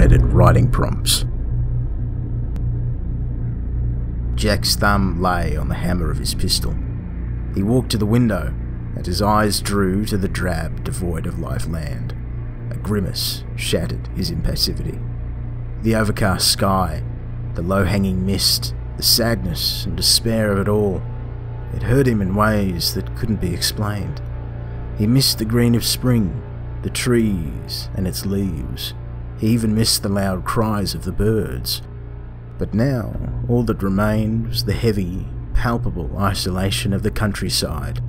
subreddit writing prompts. Jack's thumb lay on the hammer of his pistol. He walked to the window, and his eyes drew to the drab, devoid of life land. A grimace shattered his impassivity. The overcast sky, the low-hanging mist, the sadness and despair of it all. It hurt him in ways that couldn't be explained. He missed the green of spring, the trees and its leaves. He even missed the loud cries of the birds. But now, all that remained was the heavy, palpable isolation of the countryside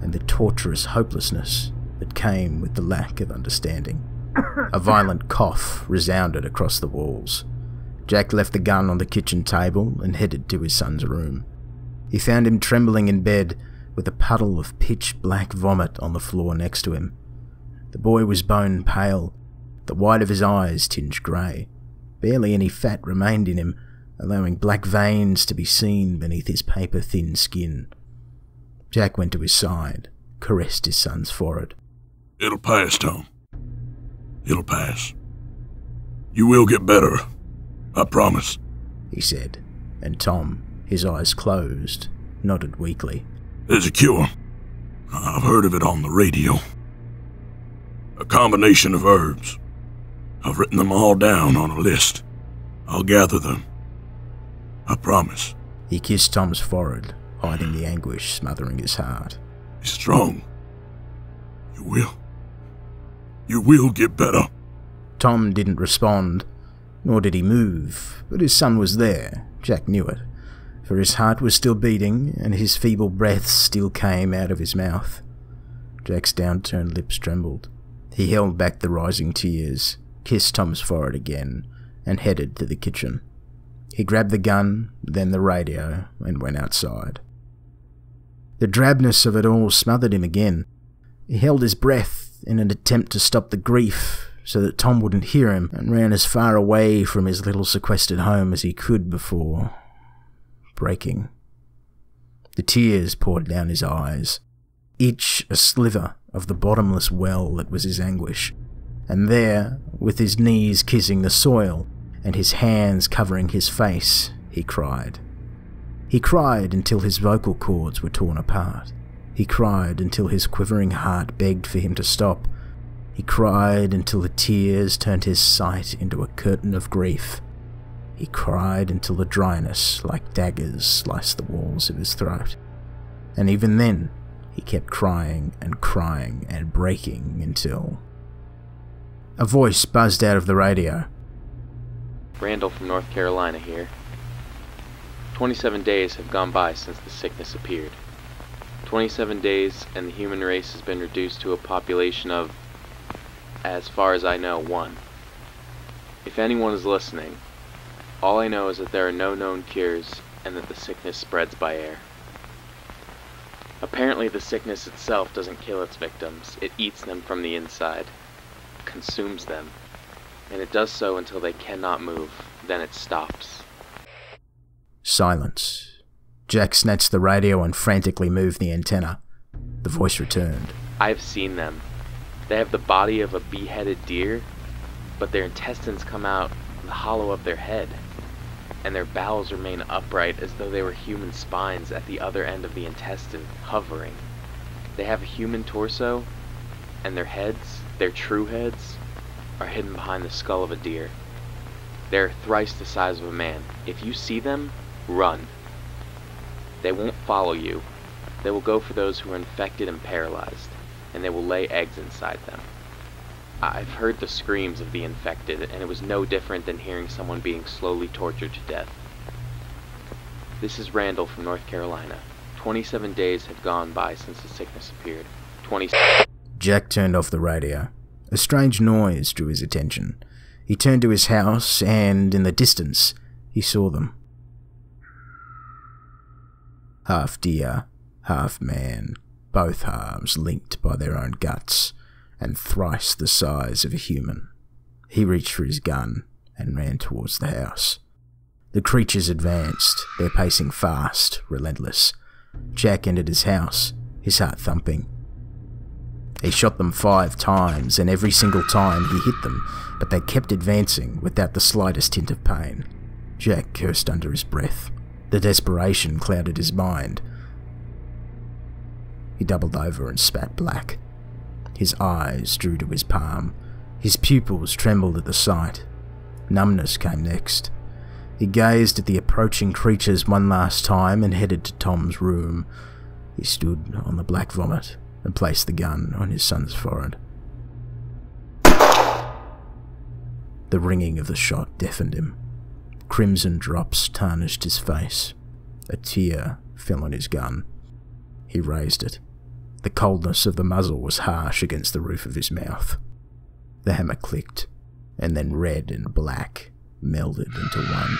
and the torturous hopelessness that came with the lack of understanding. A violent cough resounded across the walls. Jack left the gun on the kitchen table and headed to his son's room. He found him trembling in bed with a puddle of pitch-black vomit on the floor next to him. The boy was bone-pale, the white of his eyes tinged grey. Barely any fat remained in him, allowing black veins to be seen beneath his paper-thin skin. Jack went to his side, caressed his son's forehead. "It'll pass, Tom. It'll pass. You will get better. I promise," he said, and Tom, his eyes closed, nodded weakly. "There's a cure. I've heard of it on the radio. A combination of herbs. I've written them all down on a list. I'll gather them. I promise." He kissed Tom's forehead, hiding the anguish smothering his heart. "Be strong. You will get better." Tom didn't respond, nor did he move, but his son was there. Jack knew it, for his heart was still beating and his feeble breaths still came out of his mouth. Jack's downturned lips trembled. He held back the rising tears, kissed Tom's forehead again, and headed to the kitchen. He grabbed the gun, then the radio, and went outside. The drabness of it all smothered him again. He held his breath in an attempt to stop the grief so that Tom wouldn't hear him, and ran as far away from his little sequestered home as he could before breaking. The tears poured down his eyes, each a sliver of the bottomless well that was his anguish. And there, with his knees kissing the soil and his hands covering his face, he cried. He cried until his vocal cords were torn apart. He cried until his quivering heart begged for him to stop. He cried until the tears turned his sight into a curtain of grief. He cried until the dryness, like daggers, sliced the walls of his throat. And even then, he kept crying and breaking until... A voice buzzed out of the radio. "Randall from North Carolina here. 27 days have gone by since the sickness appeared. 27 days and the human race has been reduced to a population of, as far as I know, 1. If anyone is listening, all I know is that there are no known cures and that the sickness spreads by air. Apparently the sickness itself doesn't kill its victims, it eats them from the inside, consumes them, and it does so until they cannot move, then it stops." Silence. Jack snatched the radio and frantically moved the antenna. The voice returned. "I've seen them. They have the body of a beheaded deer, but their intestines come out of the hollow of their head, and their bowels remain upright as though they were human spines at the other end of the intestine, hovering. They have a human torso, and their heads, their true heads, are hidden behind the skull of a deer. They're thrice the size of a man. If you see them, run. They won't follow you. They will go for those who are infected and paralyzed, and they will lay eggs inside them. I've heard the screams of the infected, and it was no different than hearing someone being slowly tortured to death. This is Randall from North Carolina. 27 days have gone by since the sickness appeared. Jack turned off the radio. A strange noise drew his attention. He turned to his house, and in the distance, he saw them. Half deer, half man, both halves linked by their own guts, and thrice the size of a human. He reached for his gun and ran towards the house. The creatures advanced, their pacing fast, relentless. Jack entered his house, his heart thumping. He shot them 5 times, and every single time he hit them, but they kept advancing without the slightest hint of pain. Jack cursed under his breath. The desperation clouded his mind. He doubled over and spat black. His eyes drew to his palm. His pupils trembled at the sight. Numbness came next. He gazed at the approaching creatures one last time and headed to Tom's room. He stood on the black vomit and placed the gun on his son's forehead. The ringing of the shot deafened him. Crimson drops tarnished his face. A tear fell on his gun. He raised it. The coldness of the muzzle was harsh against the roof of his mouth. The hammer clicked, and then red and black melded into one.